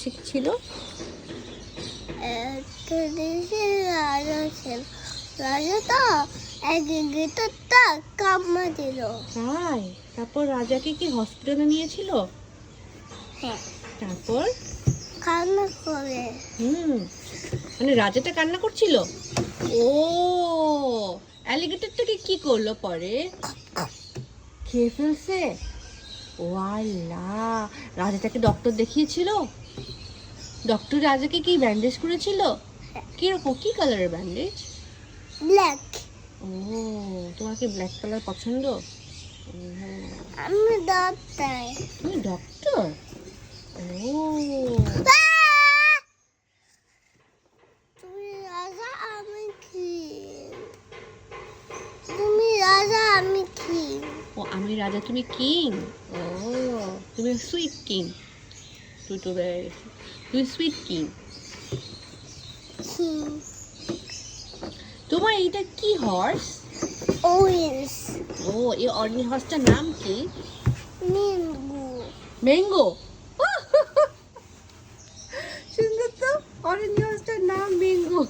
শিখছিল? রাজা তো গিটারটা কামড়া দিল। তাই? তারপর রাজাকে কি হসপিটালে নিয়েছিল? হ্যাঁ, তারপর? কান্না করে। মানে রাজাটা কান্না করছিল? ও, অ্যালিগেটরটাকে কি করলো পরে? খেয়ে ফেলছে? ও আল্লাহ! রাজাটাকে ডক্টর দেখিয়েছিল? ডক্টর রাজাকে কি ব্যান্ডেজ করেছিল? কিরকম, কি কালারের ব্যান্ডেজ? ব্ল্যাক। ও, তোমার কি ব্ল্যাক কালার পছন্দ? আমি ডাক্তার। তুমি ডক্টর? ও, তুমি রাজা, আমি কিং। তুমি রাজা, আমি কিং। ও আমি রাজা, তুমি কিং? ও, তুমি সুইট কিং। তুই সুইট কিং। কিং। তোমার এইটা কি হর্স? অরেঞ্জ। ও, এই অরেঞ্জ হর্সটার নাম কি? ম্যাঙ্গো। ম্যাঙ্গো। সুন্দর তো, অরেঞ্জ হর্সটার নাম ম্যাঙ্গো।